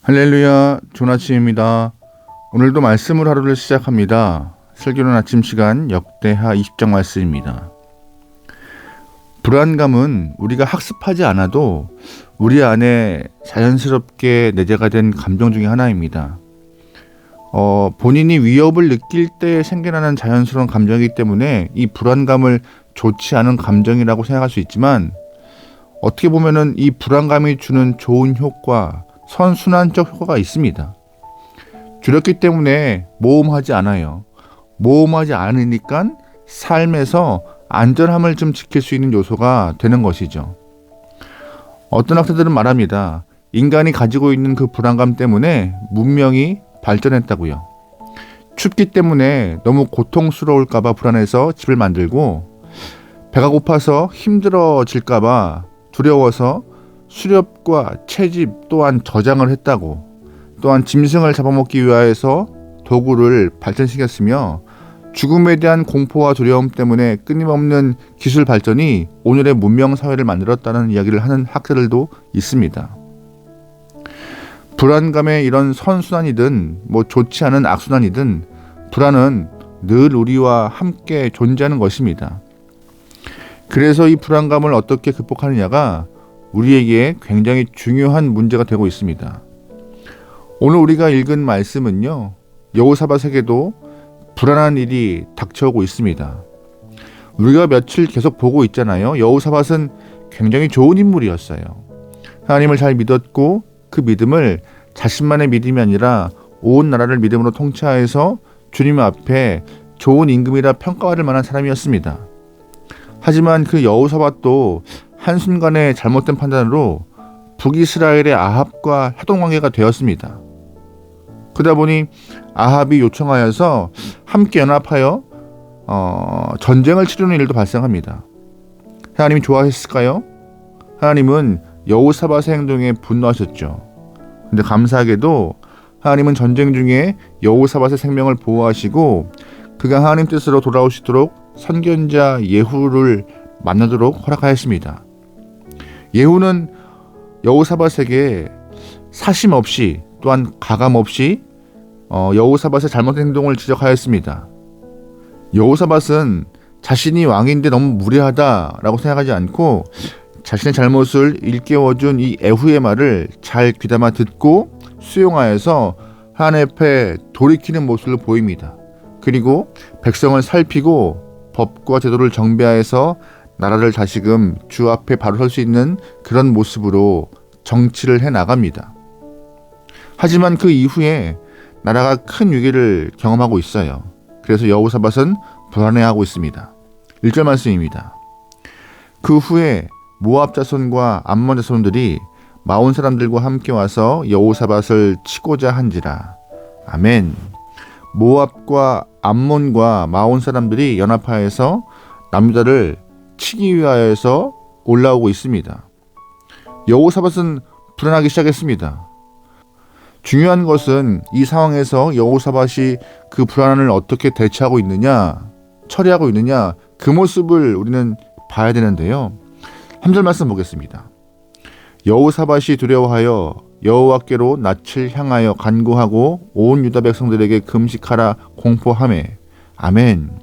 할렐루야, 좋은 아침입니다. 오늘도 말씀으로 하루를 시작합니다. 설교는 아침 시간 역대하 20장 말씀입니다. 불안감은 우리가 학습하지 않아도 우리 안에 자연스럽게 내재가 된 감정 중에 하나입니다. 본인이 위협을 느낄 때 생겨나는 자연스러운 감정이기 때문에 이 불안감을 좋지 않은 감정이라고 생각할 수 있지만, 어떻게 보면은 이 불안감이 주는 좋은 효과, 선순환적 효과가 있습니다. 두렵기 때문에 모험하지 않아요. 모험하지 않으니까 삶에서 안전함을 좀 지킬 수 있는 요소가 되는 것이죠. 어떤 학자들은 말합니다. 인간이 가지고 있는 그 불안감 때문에 문명이 발전했다고요. 춥기 때문에 너무 고통스러울까봐 불안해서 집을 만들고, 배가 고파서 힘들어질까봐 두려워서 수렵과 채집 또한 저장을 했다고, 또한 짐승을 잡아먹기 위하여서 도구를 발전시켰으며, 죽음에 대한 공포와 두려움 때문에 끊임없는 기술 발전이 오늘의 문명 사회를 만들었다는 이야기를 하는 학자들도 있습니다. 불안감의 이런 선순환이든 좋지 않은 악순환이든 불안은 늘 우리와 함께 존재하는 것입니다. 그래서 이 불안감을 어떻게 극복하느냐가 우리에게 굉장히 중요한 문제가 되고 있습니다. 오늘 우리가 읽은 말씀은요, 여호사밧에게도 불안한 일이 닥쳐오고 있습니다. 우리가 며칠 계속 보고 있잖아요. 여호사밧은 굉장히 좋은 인물이었어요. 하나님을 잘 믿었고, 그 믿음을 자신만의 믿음이 아니라 온 나라를 믿음으로 통치하여서 주님 앞에 좋은 임금이라 평가받을 만한 사람이었습니다. 하지만 그 여호사밧도 한순간의 잘못된 판단으로 북이스라엘의 아합과 협동관계가 되었습니다. 그러다 보니 아합이 요청하여서 함께 연합하여 전쟁을 치르는 일도 발생합니다. 하나님이 좋아하셨을까요? 하나님은 여호사밧의 행동에 분노하셨죠. 근데 감사하게도 하나님은 전쟁 중에 여호사밧의 생명을 보호하시고, 그가 하나님 뜻으로 돌아오시도록 선견자 예후를 만나도록 허락하였습니다. 예후는 여호사밧에게 사심 없이, 또한 가감 없이 여호사밧의 잘못된 행동을 지적하였습니다. 여호사밧은 자신이 왕인데 너무 무례하다라고 생각하지 않고, 자신의 잘못을 일깨워준 이 예후의 말을 잘 귀담아 듣고 수용하여서 하나님 앞에 돌이키는 모습을 보입니다. 그리고 백성을 살피고 법과 제도를 정비하여서 나라를 다시금 주 앞에 바로 설 수 있는 그런 모습으로 정치를 해나갑니다. 하지만 그 이후에 나라가 큰 위기를 경험하고 있어요. 그래서 여호사밧은 불안해하고 있습니다. 1절 말씀입니다. 그 후에 모압 자손과 암몬 자손들이 마온 사람들과 함께 와서 여호사밧을 치고자 한지라. 아멘. 모압과 암몬과 마온 사람들이 연합하여서 남유다를 치기 위하여서 올라오고 있습니다. 여호사밧은 불안하기 시작했습니다. 중요한 것은 이 상황에서 여호사밧이 그 불안을 어떻게 대처하고 있느냐, 처리하고 있느냐, 그 모습을 우리는 봐야 되는데요. 3절 말씀 보겠습니다. 여호사밧이 두려워하여 여호와께로 낯을 향하여 간구하고 온 유다 백성들에게 금식하라 공포하매. 아멘.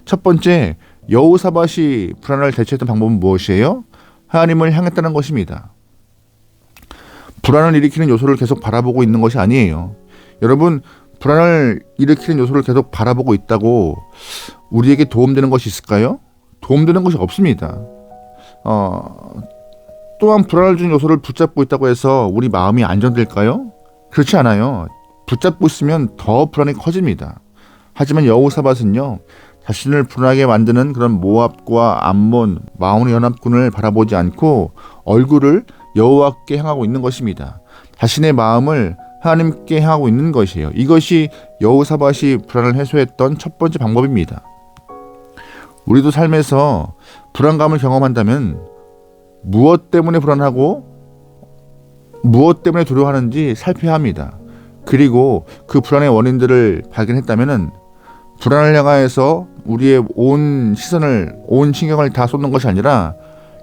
첫 번째, 여호사밧이 불안을 대처했던 방법은 무엇이에요? 하나님을 향했다는 것입니다. 불안을 일으키는 요소를 계속 바라보고 있는 것이 아니에요. 여러분, 불안을 일으키는 요소를 계속 바라보고 있다고 우리에게 도움되는 것이 있을까요? 도움되는 것이 없습니다. 또한 불안을 주는 요소를 붙잡고 있다고 해서 우리 마음이 안정될까요? 그렇지 않아요. 붙잡고 있으면 더 불안이 커집니다. 하지만 여호사밧은요, 자신을 불안하게 만드는 그런 모압과 암몬, 마온의 연합군을 바라보지 않고 얼굴을 여호와께 향하고 있는 것입니다. 자신의 마음을 하나님께 향하고 있는 것이에요. 이것이 여호사밧이 불안을 해소했던 첫 번째 방법입니다. 우리도 삶에서 불안감을 경험한다면 무엇 때문에 불안하고 무엇 때문에 두려워하는지 살펴야 합니다. 그리고 그 불안의 원인들을 발견했다면 불안을 향하여서 우리의 온 시선을, 온 신경을 다 쏟는 것이 아니라,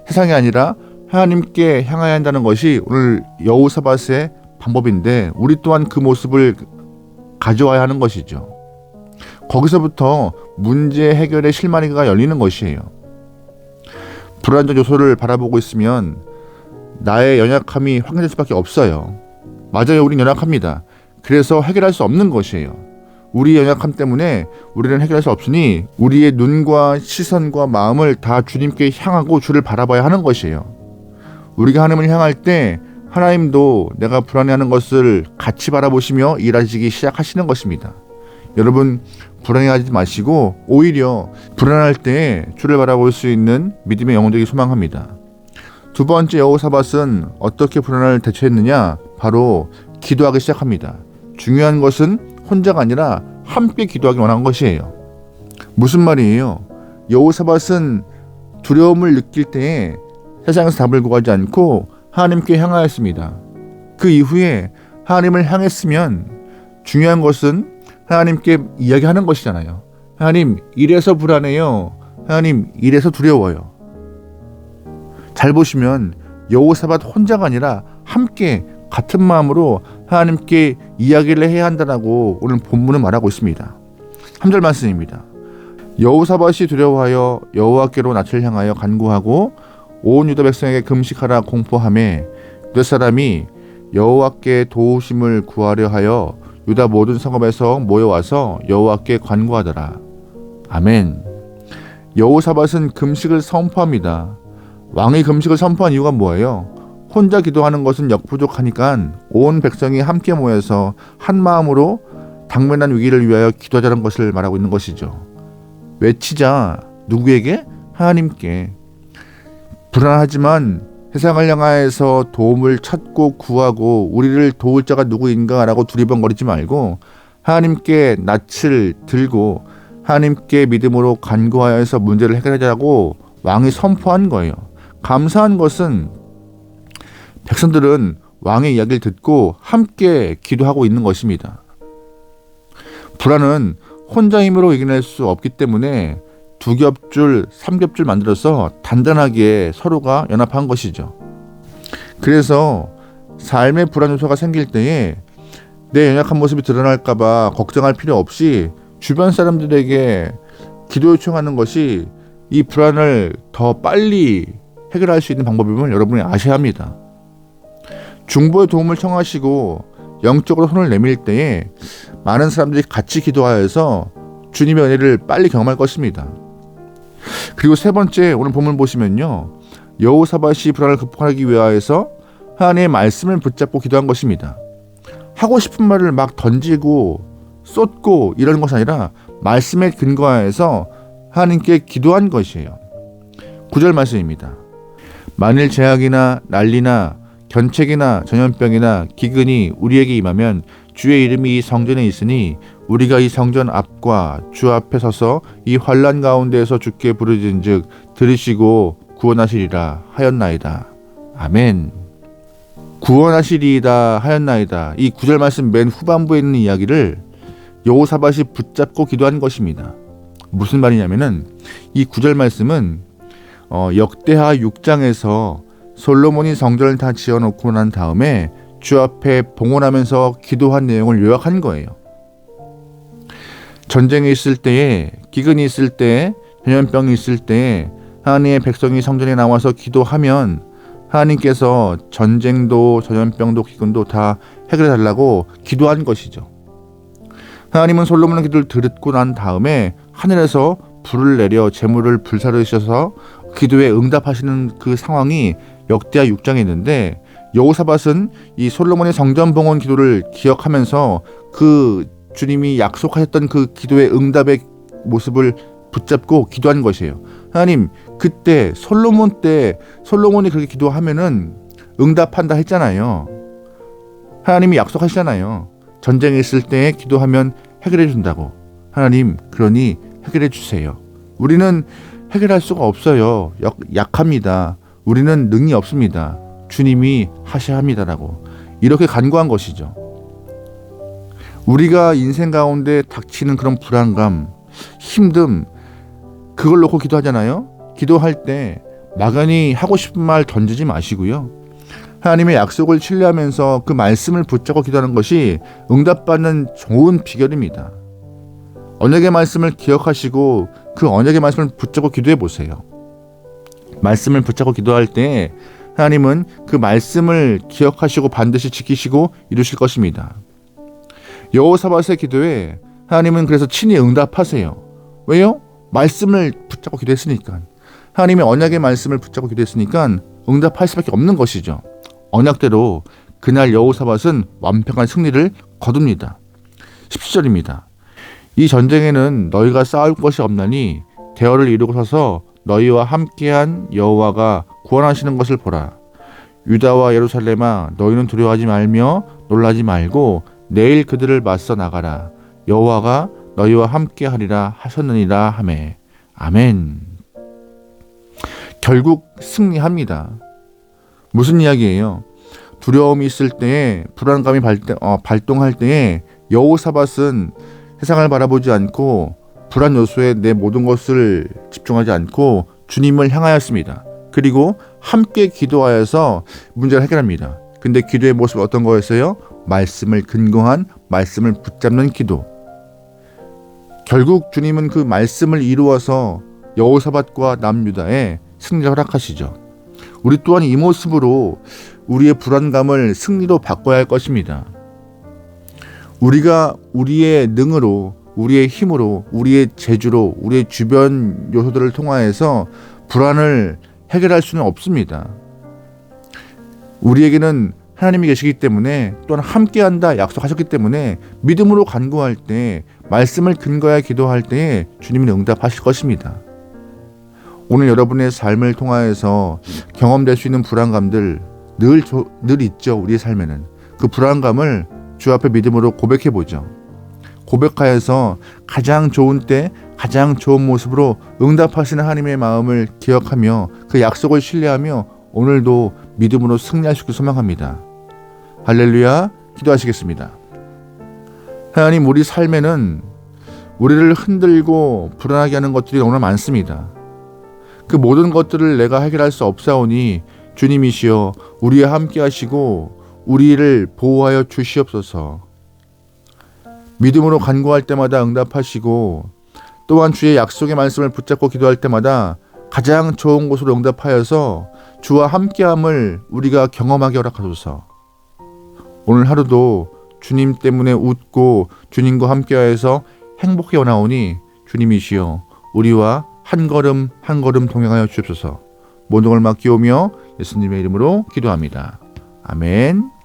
세상이 아니라 하나님께 향해야 한다는 것이 오늘 여호사밧의 방법인데 우리 또한 그 모습을 가져와야 하는 것이죠. 거기서부터 문제 해결의 실마리가 열리는 것이에요. 불안정 요소를 바라보고 있으면 나의 연약함이 확인될 수밖에 없어요. 맞아요. 우린 연약합니다. 그래서 해결할 수 없는 것이에요. 우리의 연약함 때문에 우리는 해결할 수 없으니 우리의 눈과 시선과 마음을 다 주님께 향하고 주를 바라봐야 하는 것이에요. 우리가 하나님을 향할 때 하나님도 내가 불안해하는 것을 같이 바라보시며 일하시기 시작하시는 것입니다. 여러분, 불안해하지 마시고 오히려 불안할 때 주를 바라볼 수 있는 믿음의 영혼 되기 소망합니다. 두 번째, 여호사밧은 어떻게 불안을 대처했느냐? 바로 기도하기 시작합니다. 중요한 것은 혼자가 아니라 함께 기도하기 원한 것이에요. 무슨 말이에요? 여호사밧은 두려움을 느낄 때에 세상에서 답을 구하지 않고 하나님께 향하였습니다. 그 이후에 하나님을 향했으면 중요한 것은 하나님께 이야기하는 것이잖아요. 하나님, 이래서 불안해요. 하나님, 이래서 두려워요. 잘 보시면 여호사밧 혼자가 아니라 함께 같은 마음으로 하나님께 이야기를 해야 한다고 오늘 본문은 말하고 있습니다. 3절 말씀입니다. 여호사밧이 두려워하여 여호와께로 낯을 향하여 간구하고 온 유다 백성에게 금식하라 공포하매 유다 사람이 여호와께 도우심을 구하려 하여 유다 모든 성읍에서 모여와서 여호와께 간구하더라. 아멘. 여호사밧은 금식을 선포합니다. 왕이 금식을 선포한 이유가 뭐예요? 혼자 기도하는 것은 역부족하니까 온 백성이 함께 모여서 한 마음으로 당면한 위기를 위하여 기도하자는 것을 말하고 있는 것이죠. 외치자. 누구에게? 하나님께. 불안하지만 세상을 향하여서 도움을 찾고 구하고 우리를 도울 자가 누구인가라고 두리번거리지 말고 하나님께 낯을 들고 하나님께 믿음으로 간구하여서 문제를 해결하자고 왕이 선포한 거예요. 감사한 것은 백성들은 왕의 이야기를 듣고 함께 기도하고 있는 것입니다. 불안은 혼자 힘으로 이겨낼 수 없기 때문에 두 겹줄, 3겹줄 만들어서 단단하게 서로가 연합한 것이죠. 그래서 삶의 불안 요소가 생길 때에 내 연약한 모습이 드러날까봐 걱정할 필요 없이 주변 사람들에게 기도 요청하는 것이 이 불안을 더 빨리 해결할 수 있는 방법임을 여러분이 아셔야 합니다. 중보의 도움을 청하시고 영적으로 손을 내밀 때에 많은 사람들이 같이 기도하여서 주님의 은혜를 빨리 경험할 것입니다. 그리고 세 번째, 오늘 본문 보시면요, 여호사밧이 불안을 극복하기 위하여서 하나님의 말씀을 붙잡고 기도한 것입니다. 하고 싶은 말을 막 던지고 쏟고 이러는 것이 아니라 말씀에 근거하여서 하나님께 기도한 것이에요. 9절 말씀입니다. 만일 재앙이나 난리나 견책이나 전염병이나 기근이 우리에게 임하면 주의 이름이 이 성전에 있으니 우리가 이 성전 앞과 주 앞에 서서 이 환난 가운데에서 주께 부르짖은즉 들으시고 구원하시리라 하였나이다. 아멘. 구원하시리이다 하였나이다. 이 9절 말씀 맨 후반부에 있는 이야기를 여호사밧이 붙잡고 기도한 것입니다. 무슨 말이냐면은 이 9절 말씀은 역대하 6장에서 솔로몬이 성전을 다 지어놓고 난 다음에 주 앞에 봉헌하면서 기도한 내용을 요약한 거예요. 전쟁이 있을 때에, 기근이 있을 때에, 전염병이 있을 때에 하나님의 백성이 성전에 나와서 기도하면 하나님께서 전쟁도 전염병도 기근도 다 해결해 달라고 기도한 것이죠. 하나님은 솔로몬의 기도를 듣고 난 다음에 하늘에서 불을 내려 재물을 불사르셔서 기도에 응답하시는 그 상황이 역대하 6장에 있는데 여호사밧은 이 솔로몬의 성전 봉헌 기도를 기억하면서 그 주님이 약속하셨던 그 기도의 응답의 모습을 붙잡고 기도한 것이에요. 하나님, 그때 솔로몬이 그렇게 기도하면은 응답한다 했잖아요. 하나님이 약속하시잖아요. 전쟁이 있을 때 기도하면 해결해 준다고. 하나님, 그러니 해결해 주세요. 우리는 해결할 수가 없어요. 약합니다. 우리는 능이 없습니다. 주님이 하셔야 합니다라고 이렇게 간구한 것이죠. 우리가 인생 가운데 닥치는 그런 불안감, 힘듦, 그걸 놓고 기도하잖아요. 기도할 때 막연히 하고 싶은 말 던지지 마시고요. 하나님의 약속을 신뢰하면서 그 말씀을 붙잡고 기도하는 것이 응답받는 좋은 비결입니다. 언약의 말씀을 기억하시고 그 언약의 말씀을 붙잡고 기도해 보세요. 말씀을 붙잡고 기도할 때 하나님은 그 말씀을 기억하시고 반드시 지키시고 이루실 것입니다. 여호사밧의 기도에 하나님은 그래서 친히 응답하세요. 왜요? 말씀을 붙잡고 기도했으니까. 하나님의 언약의 말씀을 붙잡고 기도했으니까 응답할 수밖에 없는 것이죠. 언약대로 그날 여호사밧은 완벽한 승리를 거둡니다. 17절입니다. 이 전쟁에는 너희가 싸울 것이 없나니 대열을 이루고 서서 너희와 함께한 여호와가 구원하시는 것을 보라. 유다와 예루살렘아 너희는 두려워하지 말며 놀라지 말고 내일 그들을 맞서 나가라. 여호와가 너희와 함께하리라 하셨느니라 하매. 아멘. 결국 승리합니다. 무슨 이야기예요? 두려움이 있을 때에, 불안감이 발동할 때에 여호사밧은 세상을 바라보지 않고 불안 요소에 내 모든 것을 집중하지 않고 주님을 향하였습니다. 그리고 함께 기도하여서 문제를 해결합니다. 근데 기도의 모습은 어떤 거였어요? 말씀을 근거한, 말씀을 붙잡는 기도. 결국 주님은 그 말씀을 이루어서 여호사밧과 남유다에 승리를 허락하시죠. 우리 또한 이 모습으로 우리의 불안감을 승리로 바꿔야 할 것입니다. 우리가 우리의 능으로, 우리의 힘으로, 우리의 재주로, 우리의 주변 요소들을 통하여서 불안을 해결할 수는 없습니다. 우리에게는 하나님이 계시기 때문에, 또한 함께한다 약속하셨기 때문에 믿음으로 간구할 때, 말씀을 근거하여 기도할 때 주님은 응답하실 것입니다. 오늘 여러분의 삶을 통하여서 경험될 수 있는 불안감들 늘 있죠. 우리의 삶에는. 그 불안감을 주 앞에 믿음으로 고백해보죠. 고백하여서 가장 좋은 때 가장 좋은 모습으로 응답하시는 하나님의 마음을 기억하며 그 약속을 신뢰하며 오늘도 믿음으로 승리하시길 소망합니다. 할렐루야. 기도하시겠습니다. 하나님, 우리 삶에는 우리를 흔들고 불안하게 하는 것들이 너무나 많습니다. 그 모든 것들을 내가 해결할 수 없사오니 주님이시여 우리와 함께 하시고 우리를 보호하여 주시옵소서. 믿음으로 간구할 때마다 응답하시고 또한 주의 약속의 말씀을 붙잡고 기도할 때마다 가장 좋은 곳으로 응답하여서 주와 함께함을 우리가 경험하게 허락하소서. 오늘 하루도 주님 때문에 웃고 주님과 함께하여서 행복해 나오니 주님이시여 우리와 한 걸음 한 걸음 동행하여 주옵소서. 모든 걸 맡기오며 예수님의 이름으로 기도합니다. 아멘.